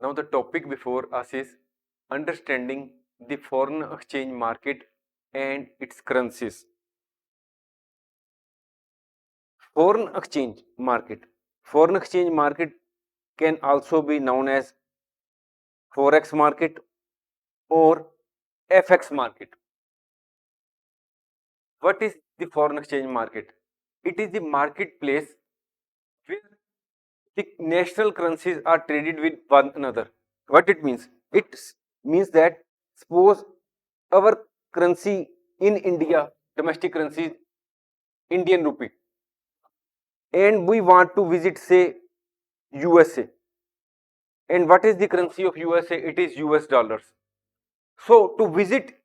Now the topic before us is understanding the foreign exchange market and its currencies. Foreign exchange market. Foreign exchange market can also be known as forex market or FX market. What is the foreign exchange market? It is the marketplace where the national currencies are traded with one another. What it means? It means that suppose our currency in India, domestic currency is Indian rupee, and we want to visit, say, USA. And what is the currency of USA? It is US dollars. So to visit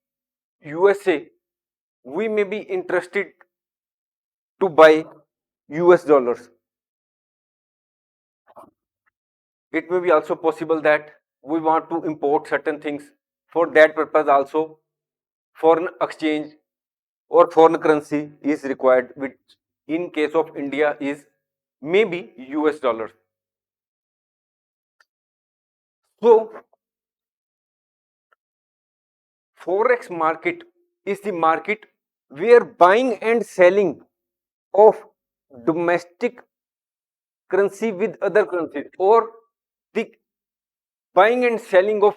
USA, we may be interested to buy US dollars. It may be also possible that we want to import certain things. For that purpose also foreign exchange or foreign currency is required, which in case of India is maybe US dollars. So forex market is the market where buying and selling of domestic currency with other currencies, or the buying and selling of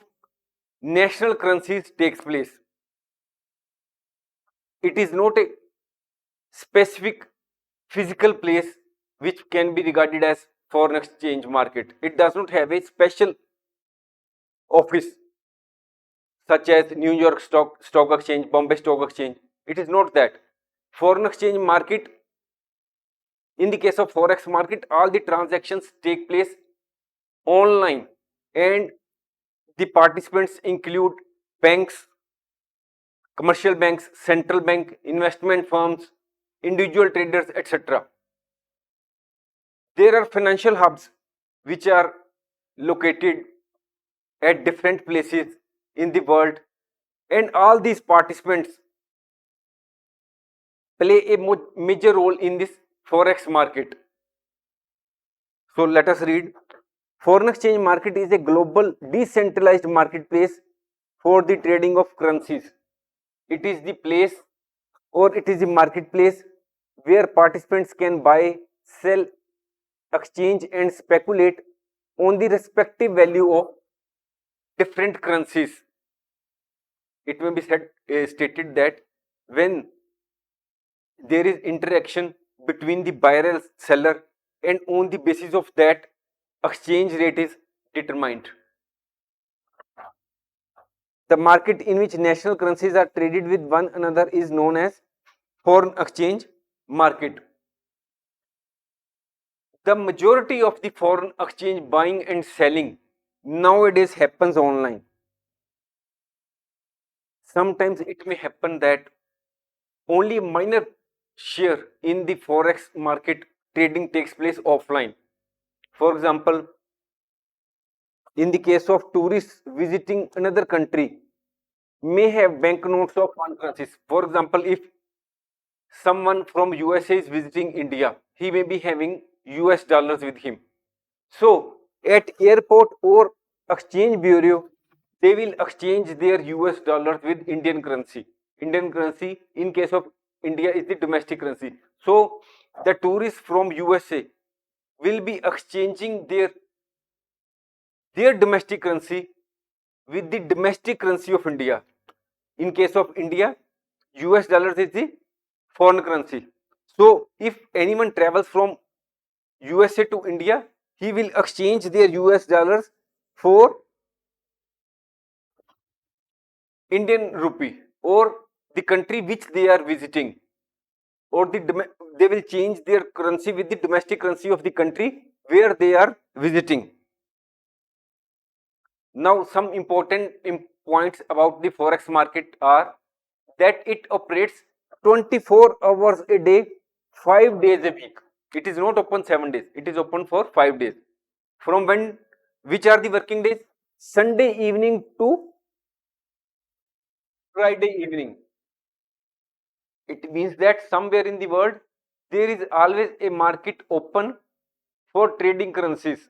national currencies takes place. It is not a specific physical place which can be regarded as foreign exchange market. It does not have a special office such as New York Stock Exchange, Bombay Stock Exchange. It is not that. Foreign exchange market, in the case of forex market, all the transactions take place online, and the participants include banks, commercial banks, central bank, investment firms, individual traders, etc. There are financial hubs which are located at different places in the world, and all these participants play a major role in this forex market. So let us read. Foreign exchange market is a global decentralized marketplace for the trading of currencies. It is the place, or it is the marketplace where participants can buy, sell, exchange and speculate on the respective value of different currencies. It may be stated that when there is interaction between the buyer and seller, and on the basis of that exchange rate is determined. The market in which national currencies are traded with one another is known as foreign exchange market. The majority of the foreign exchange buying and selling nowadays happens online. Sometimes it may happen that only a minor share in the forex market trading takes place offline. For example, in the case of tourists visiting another country, may have banknotes of one currencies. For example, if someone from USA is visiting India, he may be having US dollars with him. So at airport or exchange bureau, they will exchange their US dollars with Indian currency. Indian currency in case of India is the domestic currency. So the tourists from USA will be exchanging their domestic currency with the domestic currency of India. In case of India, US dollars is the foreign currency. So if anyone travels from USA to India, he will exchange their US dollars for Indian rupee, or the country which they are visiting, or they will change their currency with the domestic currency of the country where they are visiting. Now some important points about the forex market are that it operates 24 hours a day, 5 days a week. It is not open 7 days, it is open for 5 days. From when, which are the working days? Sunday evening to Friday evening. It means that somewhere in the world there is always a market open for trading currencies.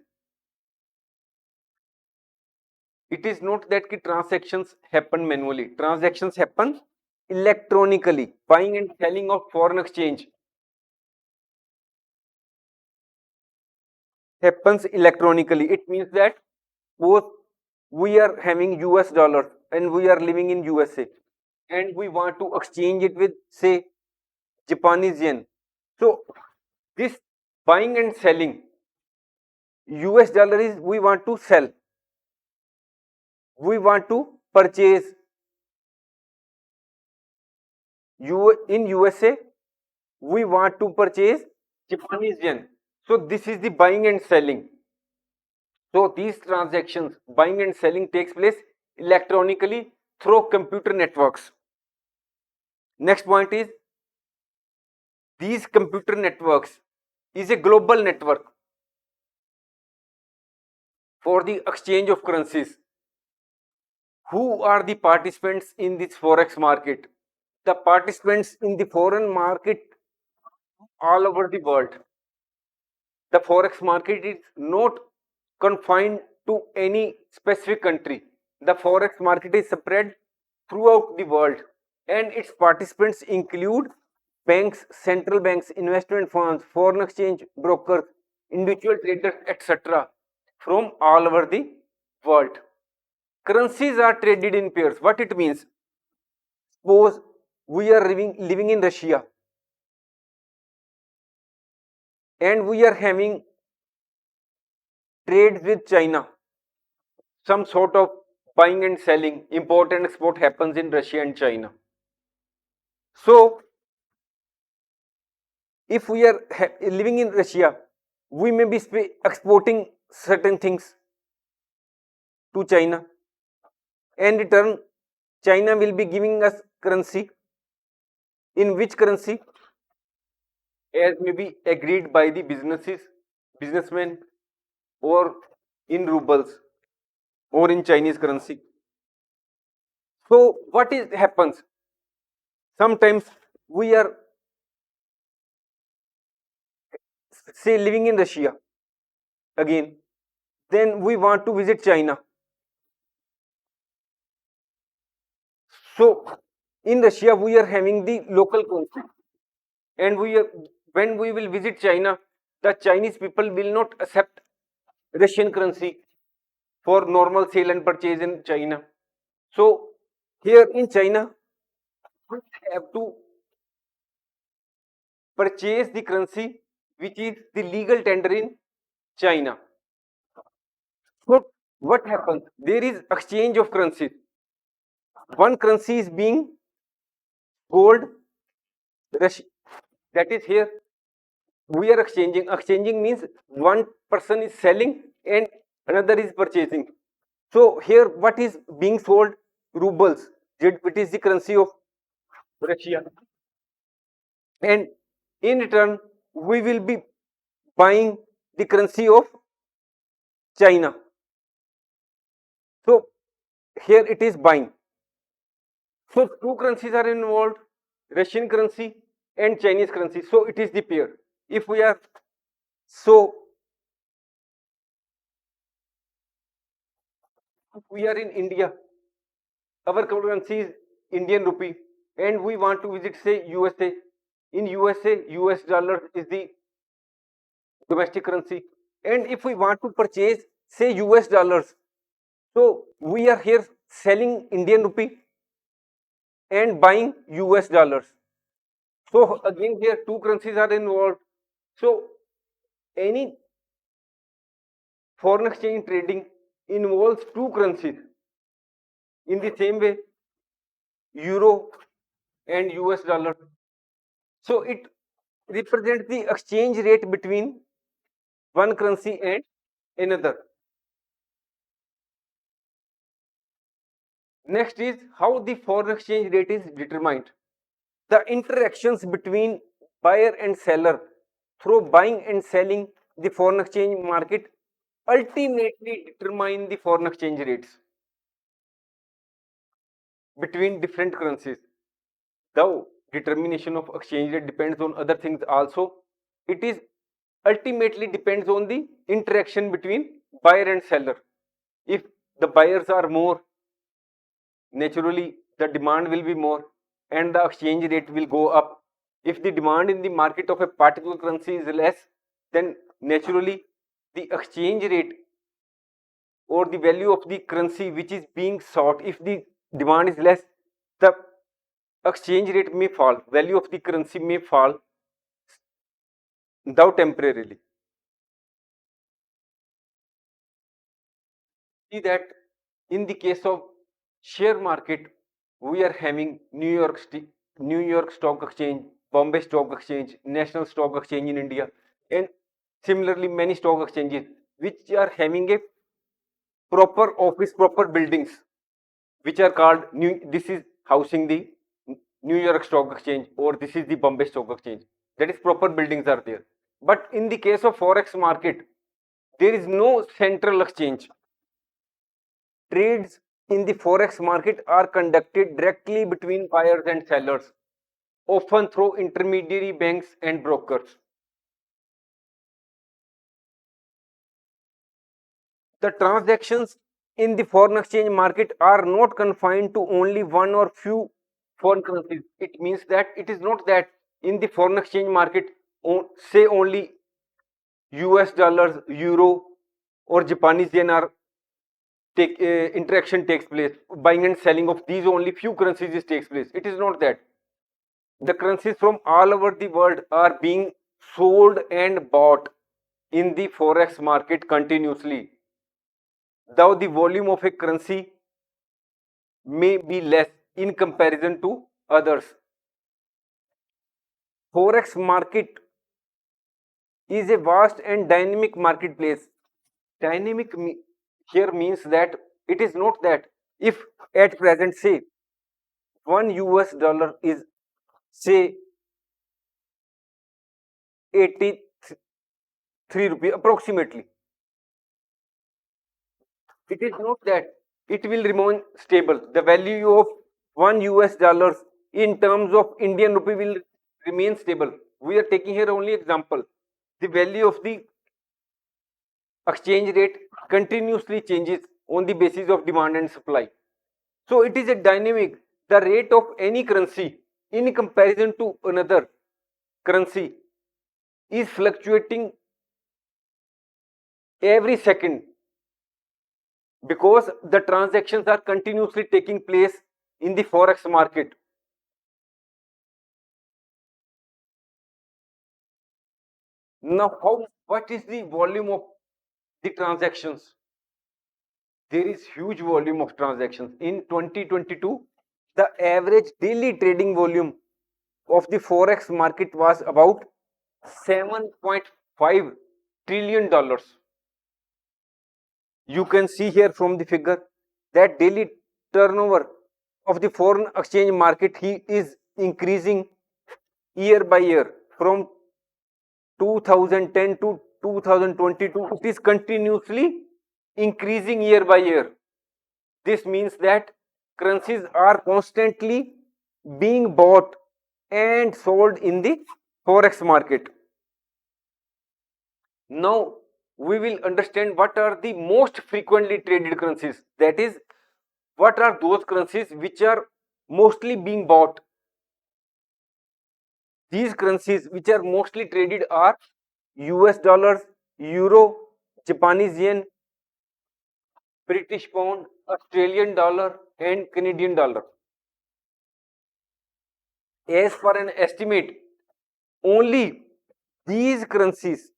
It is not that ki transactions happen manually. Transactions happen electronically. Buying and selling of foreign exchange happens electronically. It means that both we are having US dollars and we are living in USA and we want to exchange it with say Japanese yen. So this buying and selling US dollar is we want to sell, we want to purchase in USA, we want to purchase Japanese yen. So this is the buying and selling. So these transactions, buying and selling takes place electronically through computer networks. Next point is these computer networks is a global network for the exchange of currencies. Who are the participants in this forex market? The participants in the foreign market all over the world. The forex market is not confined to any specific country. The forex market is spread throughout the world and its participants include banks, central banks, investment funds, foreign exchange brokers, individual traders, etc. from all over the world. Currencies are traded in pairs. What it means? Suppose we are living in Russia and we are having trades with China. Some sort of buying and selling, import and export happens in Russia and China. So if we are living in Russia, we may be exporting certain things to China. And in return, China will be giving us currency. In which currency? As may be agreed by the businessmen, or in rubles, or in Chinese currency. So what is happens? Sometimes we are say living in Russia again, then we want to visit China. So in Russia we are having the local currency, and when we will visit China, the Chinese people will not accept Russian currency for normal sale and purchase in China. So here in China, we have to purchase the currency which is the legal tender in China. So what happens? There is exchange of currencies. One currency is being sold, that is here we are exchanging. Exchanging means one person is selling and another is purchasing. So here what is being sold? Rubles, which is the currency of Russia. And in return, we will be buying the currency of China. So here it is buying. So two currencies are involved, Russian currency and Chinese currency. So it is the pair. If we are in India, our currency is Indian rupee, and we want to visit say USA. In USA, US dollar is the domestic currency. And if we want to purchase say US dollars, so we are here selling Indian rupee and buying US dollars. So again here two currencies are involved. So any foreign exchange trading involves two currencies. In the same way, euro and US dollar. So it represents the exchange rate between one currency and another. Next is how the foreign exchange rate is determined. The interactions between buyer and seller through buying and selling the foreign exchange market ultimately determine the foreign exchange rates between different currencies. The determination of exchange rate depends on other things also. It is ultimately depends on the interaction between buyer and seller. If the buyers are more, naturally the demand will be more and the exchange rate will go up. If the demand in the market of a particular currency is less, then naturally the exchange rate or the value of the currency which is being sought, if the demand is less, the exchange rate may fall, value of the currency may fall now temporarily. See that in the case of share market, we are having New York Stock Exchange, Bombay Stock Exchange, National Stock Exchange in India, and similarly many stock exchanges which are having a proper office, proper buildings, which are called new. This is housing the New York Stock Exchange, or this is the Bombay Stock Exchange. That is, proper buildings are there. But in the case of forex market, there is no central exchange. Trades in the forex market are conducted directly between buyers and sellers, often through intermediary banks and brokers. The transactions in the foreign exchange market are not confined to only one or few foreign currencies. It means that it is not that in the foreign exchange market, say only US dollars, euro, or Japanese yen are interaction takes place. Buying and selling of these only few currencies takes place. It is not that. The currencies from all over the world are being sold and bought in the forex market continuously. Though the volume of a currency may be less in comparison to others. Forex market is a vast and dynamic marketplace. Dynamic here means that it is not that if at present say one US dollar is say 83 rupee approximately. It is not that it will remain stable. The value of one US dollars in terms of Indian rupee will remain stable. We are taking here only example. The value of the exchange rate continuously changes on the basis of demand and supply. So it is a dynamic. The rate of any currency in comparison to another currency is fluctuating every second because the transactions are continuously taking place in the forex market. Now, what is the volume of the transactions? There is huge volume of transactions. In 2022, the average daily trading volume of the forex market was about 7.5 trillion dollars. You can see here from the figure that daily turnover of the foreign exchange market he is increasing year by year from 2010 to 2022. It is continuously increasing year by year. This means that currencies are constantly being bought and sold in the forex market. Now we will understand what are the most frequently traded currencies. That is, what are those currencies which are mostly being bought. These currencies which are mostly traded are US dollars, euro, Japanese yen, British pound, Australian dollar, and Canadian dollar. As per an estimate, only these currencies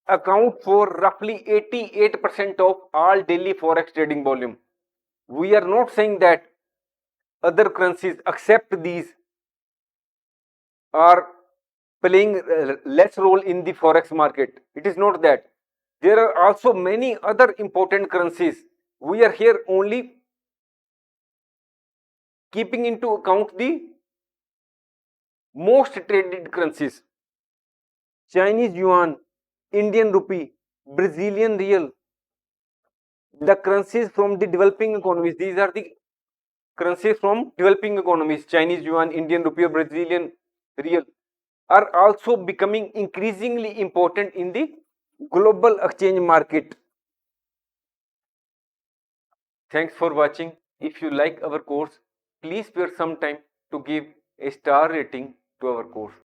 account for roughly 88% of all daily forex trading volume. We are not saying that other currencies except these are playing less role in the forex market. It is not that. There are also many other important currencies. We are here only keeping into account the most traded currencies. Chinese yuan, Indian rupee, Brazilian real, the currencies from the developing economies. These are the currencies from developing economies. Chinese yuan, Indian rupee, or Brazilian real are also becoming increasingly important in the global exchange market. Thanks for watching. If you like our course, please spare some time to give a star rating to our course.